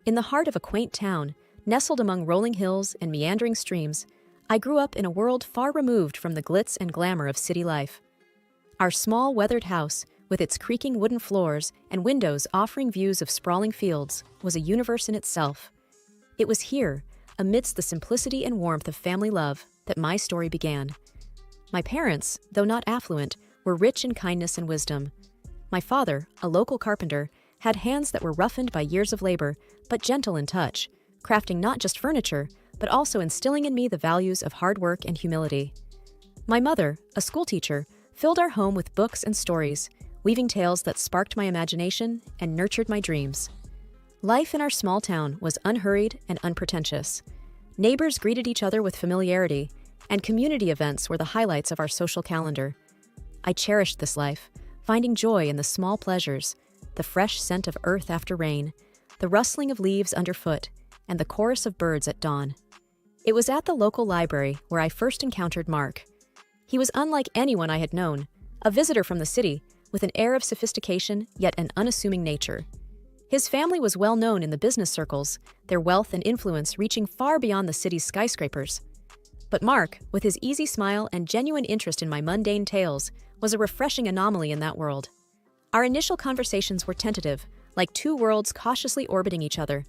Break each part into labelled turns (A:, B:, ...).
A: In the heart of a quaint town, nestled among rolling hills and meandering streams, I grew up in a world far removed from the glitz and glamour of city life. Our small, weathered house, with its creaking wooden floors and windows offering views of sprawling fields, was a universe in itself. It was here, amidst the simplicity and warmth of family love, that my story began. My parents, though not affluent, were rich in kindness and wisdom. My father, a local carpenter, had hands that were roughened by years of labor, but gentle in touch, crafting not just furniture, but also instilling in me the values of hard work and humility. My mother, a schoolteacher, filled our home with books and stories, weaving tales that sparked my imagination and nurtured my dreams. Life in our small town was unhurried and unpretentious. Neighbors greeted each other with familiarity, and community events were the highlights of our social calendar. I cherished this life, finding joy in the small pleasures, the fresh scent of earth after rain, the rustling of leaves underfoot, and the chorus of birds at dawn. It was at the local library where I first encountered Mark. He was unlike anyone I had known, a visitor from the city, with an air of sophistication yet an unassuming nature. His family was well known in the business circles, their wealth and influence reaching far beyond the city's skyscrapers. But Mark, with his easy smile and genuine interest in my mundane tales, was a refreshing anomaly in that world. Our initial conversations were tentative, like two worlds cautiously orbiting each other.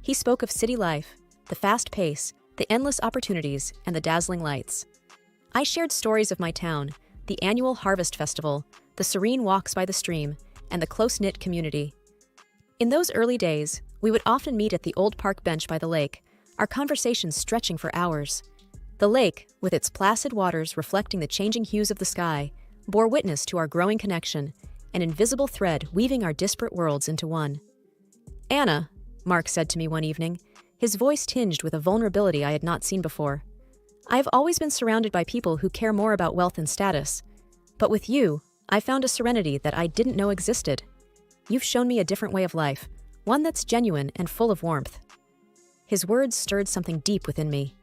A: He spoke of city life, the fast pace, the endless opportunities, and the dazzling lights. I shared stories of my town, the annual harvest festival, the serene walks by the stream, and the close-knit community. In those early days, we would often meet at the old park bench by the lake, our conversations stretching for hours. The lake, with its placid waters reflecting the changing hues of the sky, bore witness to our growing connection, an invisible thread weaving our disparate worlds into one. "Anna," Mark said to me one evening, his voice tinged with a vulnerability I had not seen before. "I have always been surrounded by people who care more about wealth and status. But with you, I found a serenity that I didn't know existed. You've shown me a different way of life, one that's genuine and full of warmth." His words stirred something deep within me.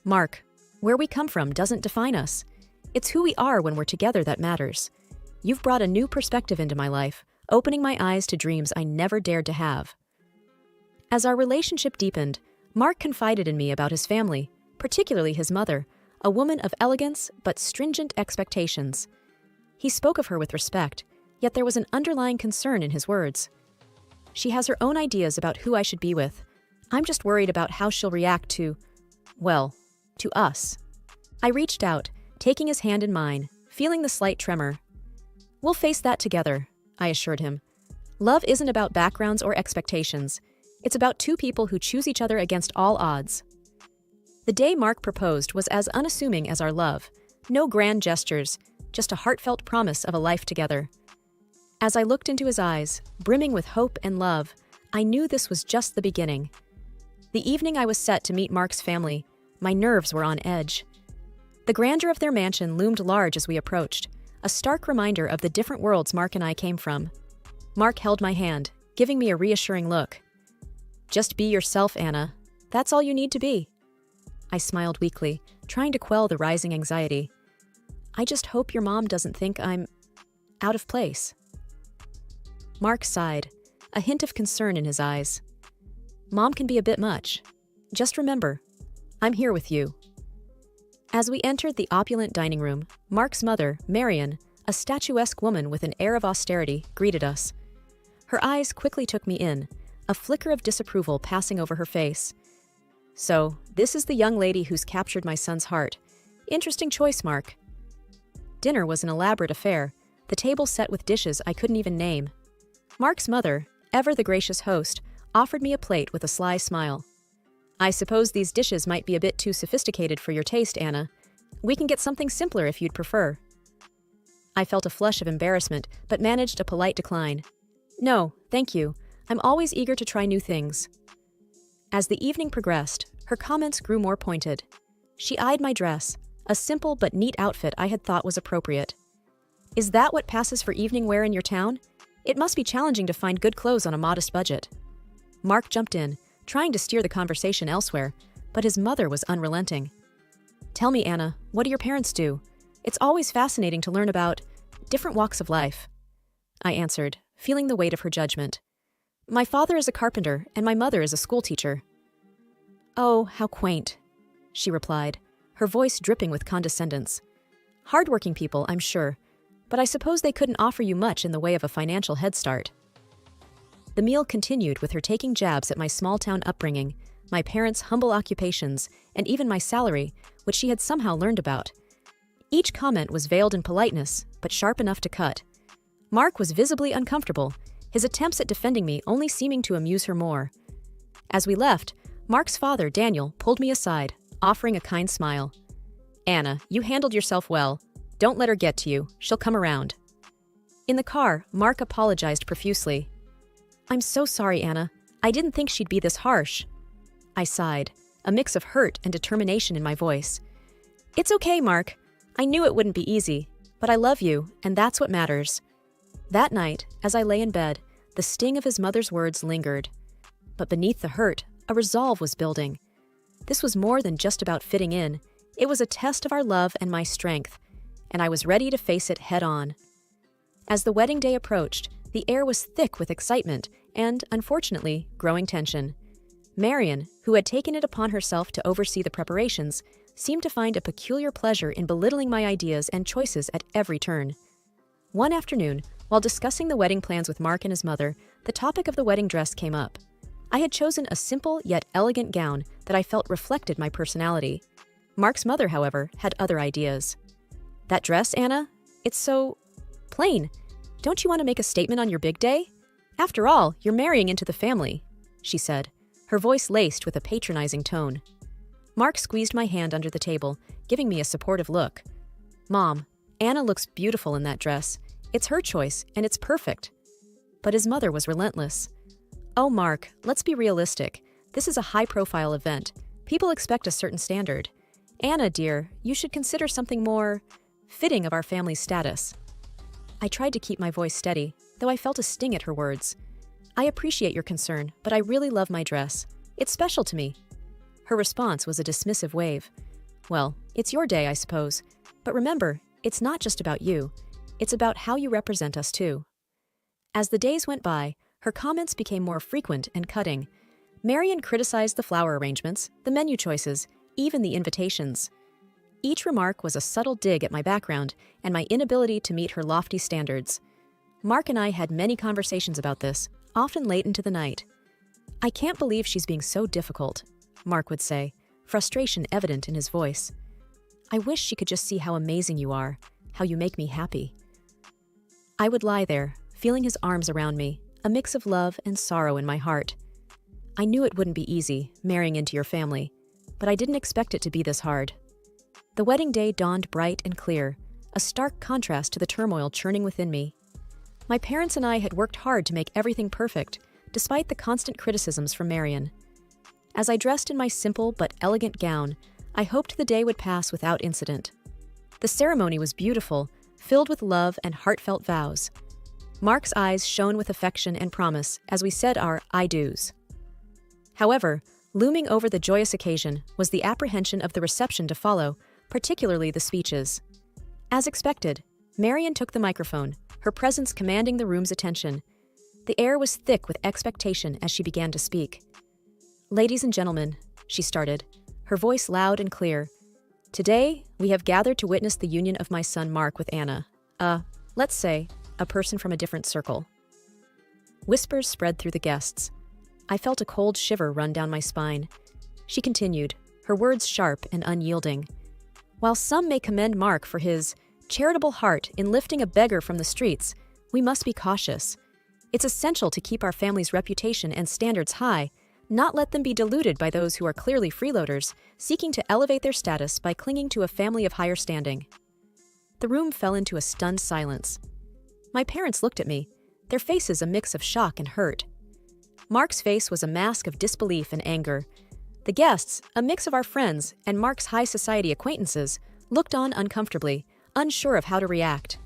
A: "Mark, where we come from doesn't define us. It's who we are when we're together that matters. You've brought a new perspective into my life, opening my eyes to dreams I never dared to have." As our relationship deepened, Mark confided in me about his family, particularly his mother, a woman of elegance but stringent expectations. He spoke of her with respect, yet there was an underlying concern in his words. "She has her own ideas about who I should be with. I'm just worried about how she'll react to, well, to us." I reached out, taking his hand in mine, feeling the slight tremor. "We'll face that together," I assured him. "Love isn't about backgrounds or expectations. It's about two people who choose each other against all odds." The day Mark proposed was as unassuming as our love. No grand gestures, just a heartfelt promise of a life together. As I looked into his eyes, brimming with hope and love, I knew this was just the beginning. The evening I was set to meet Mark's family, my nerves were on edge. The grandeur of their mansion loomed large as we approached, a stark reminder of the different worlds Mark and I came from. Mark held my hand, giving me a reassuring look. "Just be yourself, Anna. That's all you need to be." I smiled weakly, trying to quell the rising anxiety. "I just hope your mom doesn't think I'm out of place." Mark sighed, a hint of concern in his eyes. "Mom can be a bit much. Just remember, I'm here with you." As we entered the opulent dining room, Mark's mother, Marion, a statuesque woman with an air of austerity, greeted us. Her eyes quickly took me in, a flicker of disapproval passing over her face. "So, this is the young lady who's captured my son's heart. Interesting choice, Mark." Dinner was an elaborate affair, the table set with dishes I couldn't even name. Mark's mother, ever the gracious host, offered me a plate with a sly smile. "I suppose these dishes might be a bit too sophisticated for your taste, Anna. We can get something simpler if you'd prefer." I felt a flush of embarrassment, but managed a polite decline. "No, thank you. I'm always eager to try new things." As the evening progressed, her comments grew more pointed. She eyed my dress, a simple but neat outfit I had thought was appropriate. "Is that what passes for evening wear in your town? It must be challenging to find good clothes on a modest budget." Mark jumped in, trying to steer the conversation elsewhere, but his mother was unrelenting. "Tell me, Anna, what do your parents do? It's always fascinating to learn about different walks of life." I answered, feeling the weight of her judgment. My father is a carpenter, and my mother is a schoolteacher." "Oh, how quaint," she replied, her voice dripping with condescendence. "Hardworking people, I'm sure, but I suppose they couldn't offer you much in the way of a financial head start." The meal continued with her taking jabs at my small-town upbringing, my parents' humble occupations, and even my salary, which she had somehow learned about. Each comment was veiled in politeness, but sharp enough to cut. Mark was visibly uncomfortable, his attempts at defending me only seeming to amuse her more. As we left, Mark's father, Daniel, pulled me aside, offering a kind smile. "Anna, you handled yourself well. Don't let her get to you. She'll come around." In the car, Mark apologized profusely. "I'm so sorry, Anna. I didn't think she'd be this harsh." I sighed, a mix of hurt and determination in my voice. "It's okay, Mark. I knew it wouldn't be easy, but I love you, and that's what matters." That night, as I lay in bed, the sting of his mother's words lingered. But beneath the hurt, a resolve was building. This was more than just about fitting in. It was a test of our love and my strength, and I was ready to face it head on. As the wedding day approached, the air was thick with excitement and, unfortunately, growing tension. Marion, who had taken it upon herself to oversee the preparations, seemed to find a peculiar pleasure in belittling my ideas and choices at every turn. One afternoon, while discussing the wedding plans with Mark and his mother, the topic of the wedding dress came up. I had chosen a simple yet elegant gown that I felt reflected my personality. Mark's mother, however, had other ideas. "That dress, Anna? It's so plain. Don't you want to make a statement on your big day? After all, you're marrying into the family," she said, her voice laced with a patronizing tone. Mark squeezed my hand under the table, giving me a supportive look. "Mom, Anna looks beautiful in that dress. It's her choice, and it's perfect." But his mother was relentless. "Oh, Mark, let's be realistic. This is a high-profile event. People expect a certain standard. Anna, dear, you should consider something more fitting of our family's status." I tried to keep my voice steady, though I felt a sting at her words. "I appreciate your concern, but I really love my dress. It's special to me." Her response was a dismissive wave. "Well, it's your day, I suppose. But remember, it's not just about you. It's about how you represent us, too." As the days went by, her comments became more frequent and cutting. Marion criticized the flower arrangements, the menu choices, even the invitations. Each remark was a subtle dig at my background and my inability to meet her lofty standards. Mark and I had many conversations about this, often late into the night. "I can't believe she's being so difficult," Mark would say, frustration evident in his voice. "I wish she could just see how amazing you are, how you make me happy." I would lie there, feeling his arms around me, a mix of love and sorrow in my heart. I knew it wouldn't be easy, marrying into your family, but I didn't expect it to be this hard. The wedding day dawned bright and clear, a stark contrast to the turmoil churning within me. My parents and I had worked hard to make everything perfect, despite the constant criticisms from Marion. As I dressed in my simple but elegant gown, I hoped the day would pass without incident. The ceremony was beautiful, filled with love and heartfelt vows. Mark's eyes shone with affection and promise as we said our I do's. However, looming over the joyous occasion was the apprehension of the reception to follow, particularly the speeches. As expected, Marion took the microphone, her presence commanding the room's attention. The air was thick with expectation as she began to speak. "Ladies and gentlemen," she started, her voice loud and clear, "today we have gathered to witness the union of my son Mark with Anna, let's say, a person from a different circle." Whispers spread through the guests. I felt a cold shiver run down my spine. She continued, her words sharp and unyielding. "While some may commend Mark for his charitable heart in lifting a beggar from the streets, we must be cautious. It's essential to keep our family's reputation and standards high, not let them be diluted by those who are clearly freeloaders, seeking to elevate their status by clinging to a family of higher standing." The room fell into a stunned silence. My parents looked at me, their faces a mix of shock and hurt. Mark's face was a mask of disbelief and anger. The guests, a mix of our friends and Mark's high society acquaintances, looked on uncomfortably, unsure of how to react.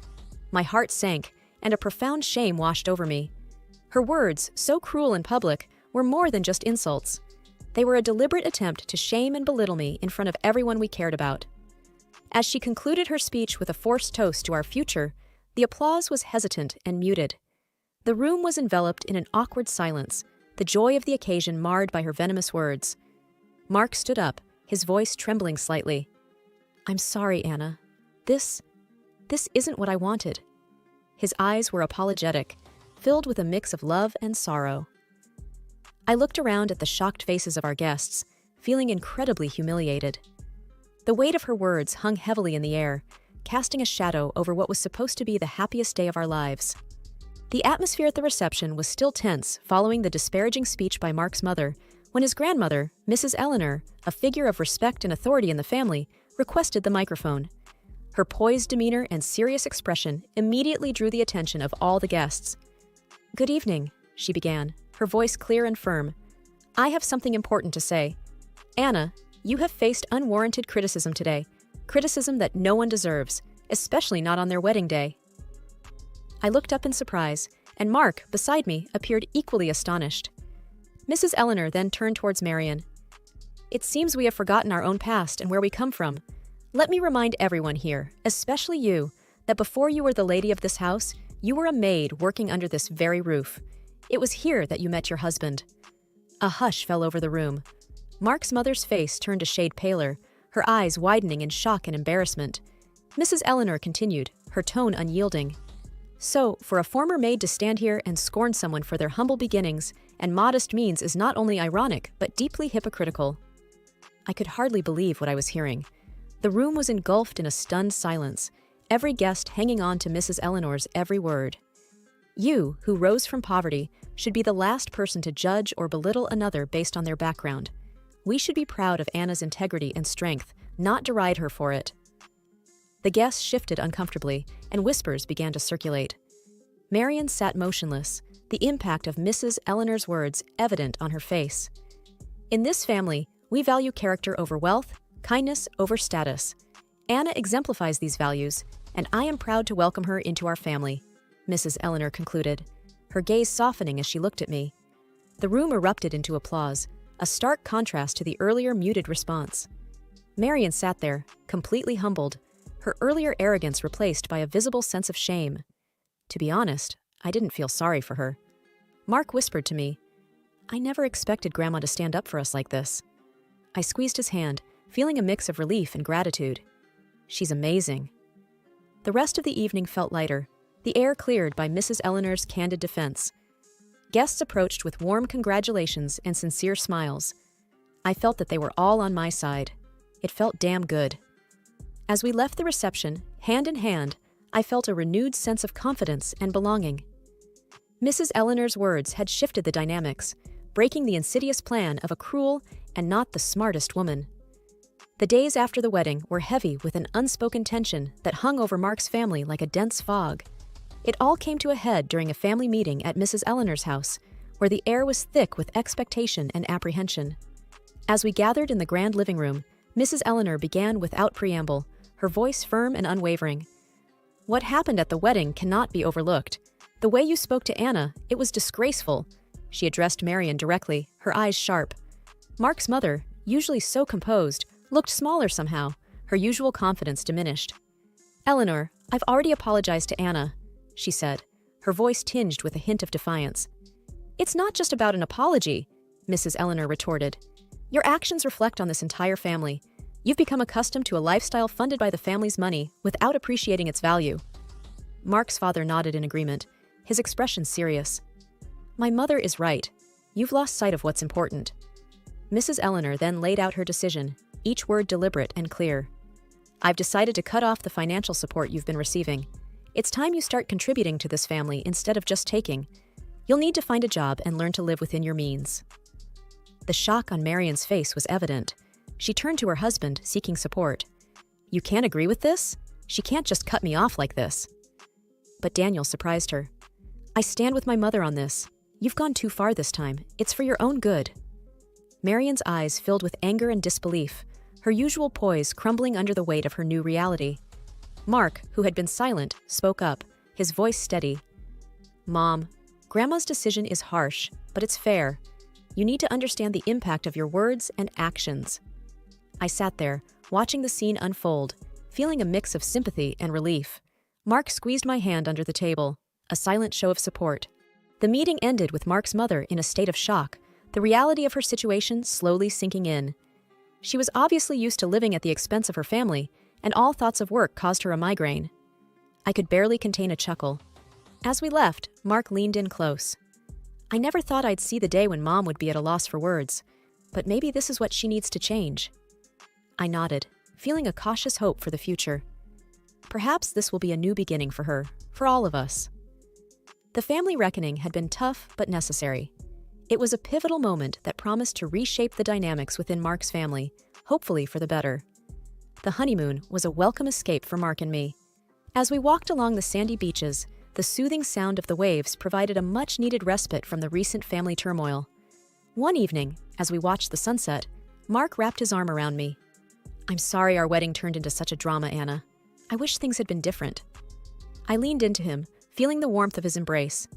A: My heart sank, and a profound shame washed over me. Her words, so cruel in public, were more than just insults. They were a deliberate attempt to shame and belittle me in front of everyone we cared about. As she concluded her speech with a forced toast to our future, the applause was hesitant and muted. The room was enveloped in an awkward silence, the joy of the occasion marred by her venomous words. Mark stood up, his voice trembling slightly. "I'm sorry, Anna. This isn't what I wanted." His eyes were apologetic, filled with a mix of love and sorrow. I looked around at the shocked faces of our guests, feeling incredibly humiliated. The weight of her words hung heavily in the air, casting a shadow over what was supposed to be the happiest day of our lives. The atmosphere at the reception was still tense following the disparaging speech by Mark's mother, when his grandmother, Mrs. Eleanor, a figure of respect and authority in the family, requested the microphone. Her poised demeanor and serious expression immediately drew the attention of all the guests. "Good evening," she began, her voice clear and firm. "I have something important to say. Anna, you have faced unwarranted criticism today, criticism that no one deserves, especially not on their wedding day." I looked up in surprise, and Mark, beside me, appeared equally astonished. Mrs. Eleanor then turned towards Marian. "It seems we have forgotten our own past and where we come from. Let me remind everyone here, especially you, that before you were the lady of this house, you were a maid working under this very roof. It was here that you met your husband." A hush fell over the room. Mark's mother's face turned a shade paler, her eyes widening in shock and embarrassment. Mrs. Eleanor continued, her tone unyielding. "So, for a former maid to stand here and scorn someone for their humble beginnings and modest means is not only ironic, but deeply hypocritical." I could hardly believe what I was hearing. The room was engulfed in a stunned silence, every guest hanging on to Mrs. Eleanor's every word. You, who rose from poverty, should be the last person to judge or belittle another based on their background. We should be proud of Anna's integrity and strength, not deride her for it. The guests shifted uncomfortably, and whispers began to circulate. Marian sat motionless, the impact of Mrs. Eleanor's words evident on her face. "In this family, we value character over wealth, kindness over status. Anna exemplifies these values, and I am proud to welcome her into our family," Mrs. Eleanor concluded, her gaze softening as she looked at me. The room erupted into applause, a stark contrast to the earlier muted response. Marian sat there, completely humbled, her earlier arrogance replaced by a visible sense of shame. To be honest, I didn't feel sorry for her. Mark whispered to me, "I never expected Grandma to stand up for us like this." I squeezed his hand, feeling a mix of relief and gratitude. "She's amazing." The rest of the evening felt lighter, the air cleared by Mrs. Eleanor's candid defense. Guests approached with warm congratulations and sincere smiles. I felt that they were all on my side. It felt damn good. As we left the reception, hand in hand, I felt a renewed sense of confidence and belonging. Mrs. Eleanor's words had shifted the dynamics, breaking the insidious plan of a cruel and not the smartest woman. The days after the wedding were heavy with an unspoken tension that hung over Mark's family like a dense fog. It all came to a head during a family meeting at Mrs. Eleanor's house, where the air was thick with expectation and apprehension. As we gathered in the grand living room, Mrs. Eleanor began without preamble, her voice firm and unwavering. "What happened at the wedding cannot be overlooked. The way you spoke to Anna, it was disgraceful." She addressed Marian directly, her eyes sharp. Mark's mother, usually so composed, looked smaller somehow, her usual confidence diminished. "Eleanor, I've already apologized to Anna," she said, her voice tinged with a hint of defiance. "It's not just about an apology," Mrs. Eleanor retorted. "Your actions reflect on this entire family. You've become accustomed to a lifestyle funded by the family's money without appreciating its value." Mark's father nodded in agreement, his expression serious. "My mother is right. You've lost sight of what's important." Mrs. Eleanor then laid out her decision, each word deliberate and clear. "I've decided to cut off the financial support you've been receiving. It's time you start contributing to this family instead of just taking. You'll need to find a job and learn to live within your means." The shock on Marian's face was evident. She turned to her husband, seeking support. "You can't agree with this? She can't just cut me off like this." But Daniel surprised her. "I stand with my mother on this. You've gone too far this time. It's for your own good." Marian's eyes filled with anger and disbelief, her usual poise crumbling under the weight of her new reality. Mark, who had been silent, spoke up, his voice steady. "Mom, Grandma's decision is harsh, but it's fair. You need to understand the impact of your words and actions." I sat there, watching the scene unfold, feeling a mix of sympathy and relief. Mark squeezed my hand under the table, a silent show of support. The meeting ended with Mark's mother in a state of shock, the reality of her situation slowly sinking in. She was obviously used to living at the expense of her family, and all thoughts of work caused her a migraine. I could barely contain a chuckle. As we left, Mark leaned in close. I never thought I'd see the day when Mom would be at a loss for words, but maybe this is what she needs to change. I nodded, feeling a cautious hope for the future. Perhaps this will be a new beginning for her, for all of us. The family reckoning had been tough but necessary. It was a pivotal moment that promised to reshape the dynamics within Mark's family, hopefully for the better. The honeymoon was a welcome escape for Mark and me. As we walked along the sandy beaches, the soothing sound of the waves provided a much-needed respite from the recent family turmoil. One evening, as we watched the sunset, Mark wrapped his arm around me. "I'm sorry our wedding turned into such a drama, Anna. I wish things had been different." I leaned into him, feeling the warmth of his embrace.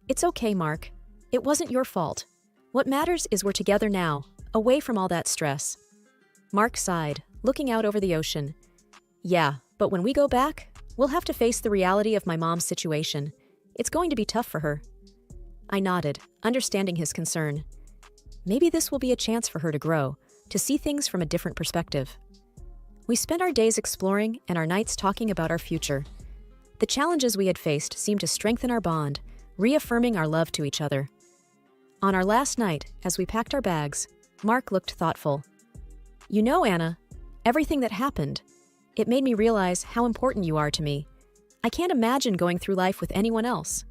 A: "It's okay, Mark. It wasn't your fault. What matters is we're together now, away from all that stress." Mark sighed, looking out over the ocean. "Yeah, but when we go back, we'll have to face the reality of my mom's situation. It's going to be tough for her." I nodded, understanding his concern. Maybe this will be a chance for her to grow, to see things from a different perspective. We spent our days exploring and our nights talking about our future. The challenges we had faced seemed to strengthen our bond, reaffirming our love to each other. On our last night, as we packed our bags, Mark looked thoughtful. "You know, Anna, everything that happened, it made me realize how important you are to me. I can't imagine going through life with anyone else."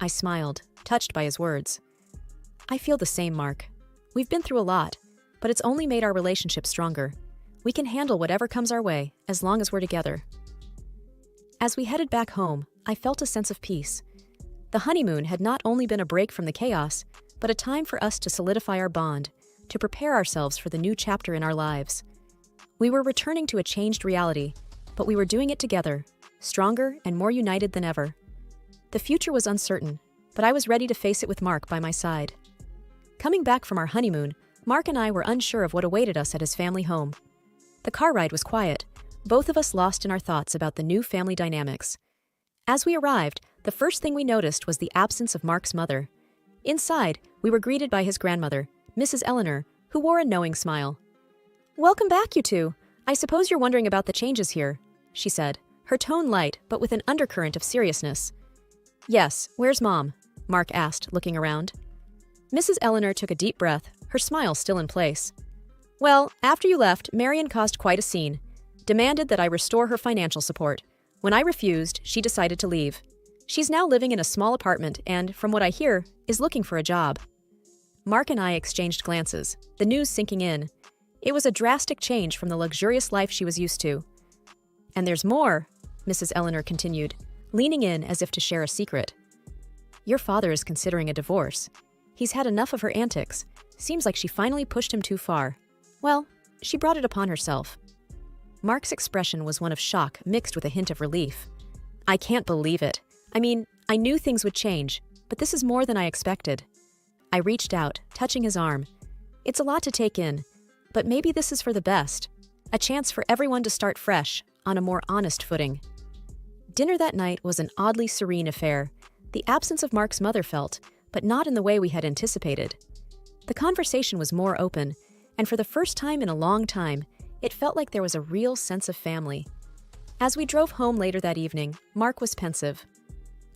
A: I smiled, touched by his words. "I feel the same, Mark. We've been through a lot, but it's only made our relationship stronger. We can handle whatever comes our way as long as we're together." As we headed back home, I felt a sense of peace. The honeymoon had not only been a break from the chaos, but a time for us to solidify our bond, to prepare ourselves for the new chapter in our lives. We were returning to a changed reality, but we were doing it together, stronger and more united than ever. The future was uncertain, but I was ready to face it with Mark by my side. Coming back from our honeymoon, Mark and I were unsure of what awaited us at his family home. The car ride was quiet, both of us lost in our thoughts about the new family dynamics. As we arrived, the first thing we noticed was the absence of Mark's mother. Inside, we were greeted by his grandmother, Mrs. Eleanor, who wore a knowing smile. "Welcome back, you two. I suppose you're wondering about the changes here," she said, her tone light but with an undercurrent of seriousness. "Yes, where's Mom?" Mark asked, looking around. Mrs. Eleanor took a deep breath, her smile still in place. "Well, after you left, Marion caused quite a scene. Demanded that I restore her financial support. When I refused, she decided to leave. She's now living in a small apartment and, from what I hear, is looking for a job." Mark and I exchanged glances, the news sinking in. It was a drastic change from the luxurious life she was used to. "And there's more," Mrs. Eleanor continued, leaning in as if to share a secret. "Your father is considering a divorce. He's had enough of her antics. Seems like she finally pushed him too far. Well, she brought it upon herself." Mark's expression was one of shock mixed with a hint of relief. "I can't believe it. I mean, I knew things would change, but this is more than I expected." I reached out, touching his arm. "It's a lot to take in, but maybe this is for the best. A chance for everyone to start fresh, on a more honest footing." Dinner that night was an oddly serene affair. The absence of Mark's mother felt, but not in the way we had anticipated. The conversation was more open, and for the first time in a long time, it felt like there was a real sense of family. As we drove home later that evening, Mark was pensive.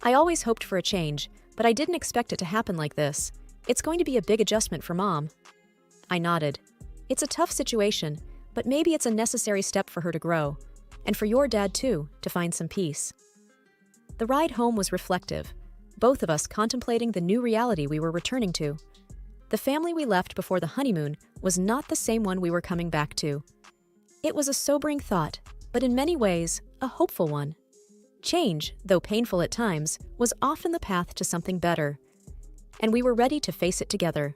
A: "I always hoped for a change, but I didn't expect it to happen like this. It's going to be a big adjustment for Mom." I nodded. "It's a tough situation, but maybe it's a necessary step for her to grow, and for your dad too, to find some peace." The ride home was reflective, both of us contemplating the new reality we were returning to. The family we left before the honeymoon was not the same one we were coming back to. It was a sobering thought, but in many ways, a hopeful one. Change, though painful at times, was often the path to something better, and we were ready to face it together.